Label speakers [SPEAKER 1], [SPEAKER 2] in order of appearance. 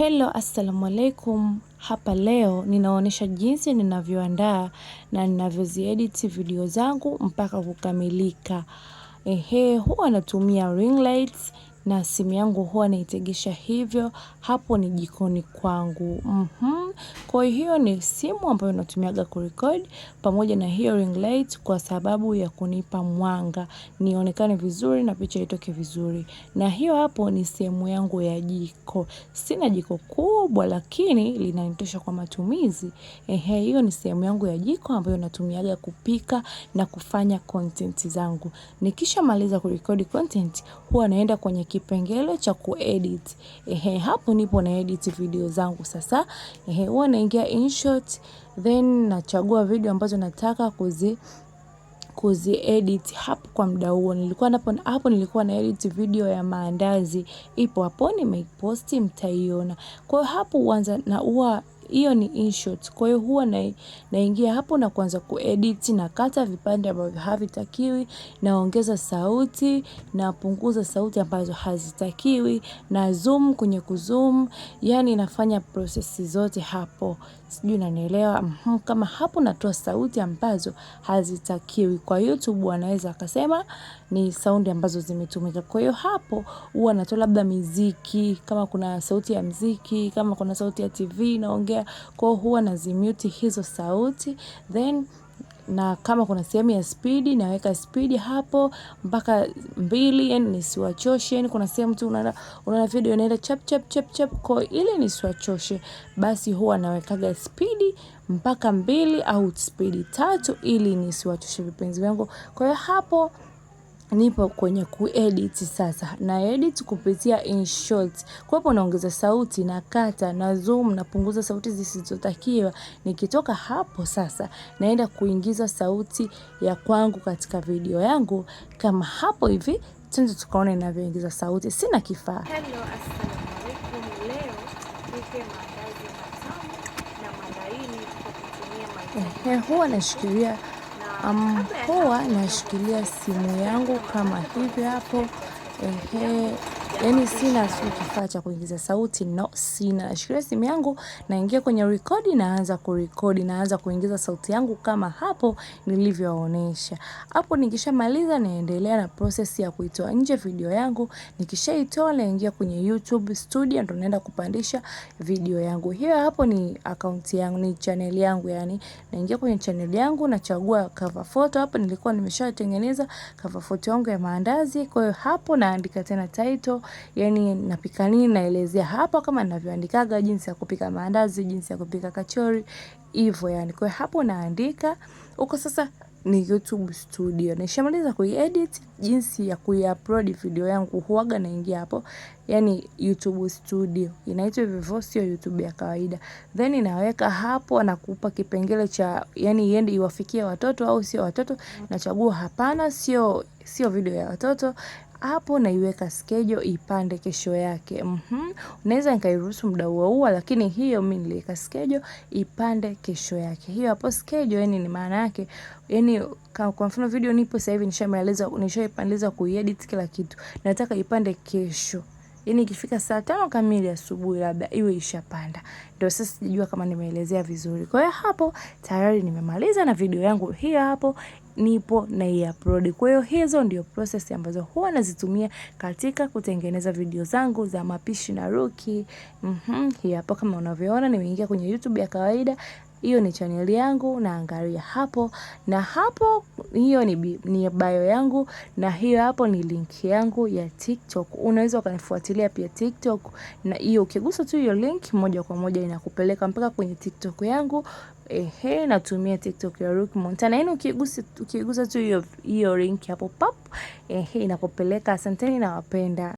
[SPEAKER 1] Hello, assalamu alaikum. Hapa leo ninaonyesha jinsi ninavyoandaa na ninavyoziedit video zangu mpaka kukamilika. Huwa natumia ring lights na simu yangu huwa naitegesha hivyo. Hapo ni jikoni kwangu. Kwa hiyo ni simu ambayo natumiaga kurecord pamoja na hiyo ring light kwa sababu ya kunipa mwanga, nionekane vizuri na picha itoke vizuri. Na hiyo hapo ni sehemu yangu ya jiko. Sina jiko kubwa lakini linanitosha kwa matumizi. Hiyo ni sehemu yangu ya jiko ambayo natumiaga kupika na kufanya content zangu. Nikishamaliza kurecord content huwa naenda kwenye kipengele cha kuedit. Hapo nipo na edit video zangu sasa. Huwa naingia InShot, then nachagua video ambazo nataka kuzi edit hapo kwa muda huo. Nilikuwa na edit video ya maandazi. Ipo hapo nimeiposti, mtaiona. Kwa hiyo hapo huanza na huwa hiyo ni InShot. Kwa hiyo huwa naingia hapo na kuanza kuedit, nakata vipande ambavyo havitakiwi, naongeza sauti, napunguza sauti ambazo hazitakiwi, na zoom kwenye kuzoom, yani nafanya process zote hapo. Sijui unanielewa. Kama hapo natoa sauti ambazo hazitakiwi. Kwa YouTube wanaweza wakasema ni sound ambazo zimetumika. Kwa hiyo hapo huwa natoa labda miziki, kama kuna sauti ya mziki, kama kuna sauti ya TV naongea, kwa hiyo huwa nazimute hizo sauti. Then na kama kuna sehemu ya speed naweka speed hapo mpaka 2, yani nisiwachoshe. Yani kuna sehemu tu unaona video inaenda chap chap chap chap, kwa ili nisiwachoshe basi huwa nawekaga speed mpaka 2 au speed 3 ili nisiwachoshe vipenzi wangu. Kwa hiyo hapo nipo kwenye kuedit sasa. Na edit kupitia InShot. Kwa hapo naongeza sauti, nakata, na zoom, napunguza sauti zisizotakiwa. Nikitoka hapo sasa naenda kuingiza sauti ya kwangu katika video yangu. Kama hapo hivi, twende tukaone ninavyoingiza sauti. Sina kifaa.
[SPEAKER 2] Hello, assalamu alaikum. Leo nipike maandazi matamu na malaini kwa kutumia maji.
[SPEAKER 1] Huwa nashikilia simu yangu kama hivi hapo. Yani sina kifaa cha kuingiza sauti, no, sina. Nashikilia simu yangu, naingia kwenye record, naanza kurecord, naanza kuingiza sauti yangu kama hapo nilivyoonyesha. Hapo nikishamaliza naendelea na process ya kuitoa nje video yangu. Nikishaitoa naingia kwenye YouTube studio, ndo naenda kupandisha video yangu. Hiyo hapo ni account yangu, ni channel yangu yani. Naingia kwenye channel yangu, nachagua cover photo. Hapo nilikuwa nimeshatengeneza cover photo yangu ya maandazi. Kwa hiyo hapo naandika tena title, yani napika nini naelezea hapo kama ninavyoandikaga jinsi ya kupika maandazi, jinsi ya kupika kachori, hivyo yani. Kwa hiyo hapo naandika huko sasa ni YouTube studio. Nishamaliza kuiedit, jinsi ya kuiupload video yangu huwaga naingia hapo, yani YouTube studio. Inaitwa hivyo, sio YouTube ya kawaida. Then naweka hapo na kupa kipengele cha yani iende iwafikie watoto au sio watoto. Nachagua hapana, sio video ya watoto. Hapo naiweka schedule ipande kesho yake. Unaweza nikairuhusu muda huo lakini hiyo mimi niliweka schedule ipande kesho yake. Hiyo hapo schedule yani ni maana yake yani kwa mfano video nipo sasa hivi nishaipandiliza kuedit kila kitu. Nataka ipande kesho. Yani ikifika saa 5 kamili asubuhi labda iwe ishapanda. Ndio sasa sijajua kama nimeelezea vizuri. Kwa hiyo hapo tayari nimemaliza na video yangu hiyo hapo nipo na i-upload. Kwa hiyo hizo ndio process ambazo huwa nazitumia katika kutengeneza video zangu za mapishi na Ruki. Hiyo hapo kama unavyoona nimeingia kwenye YouTube ya kawaida. Hiyo ni channel yangu, naangalia hapo. Na hapo hiyo ni bio yangu, na hiyo hapo ni link yangu ya TikTok. Unaweza ukanifuatilia pia TikTok, na hiyo ukigusa tu hiyo link moja kwa moja inakupeleka mpaka kwenye TikTok yangu. Natumia TikTok ya Ruki Montana. Yani ukigusa tu hiyo link hapo pap, inakupeleka. Asanteni na wapenda.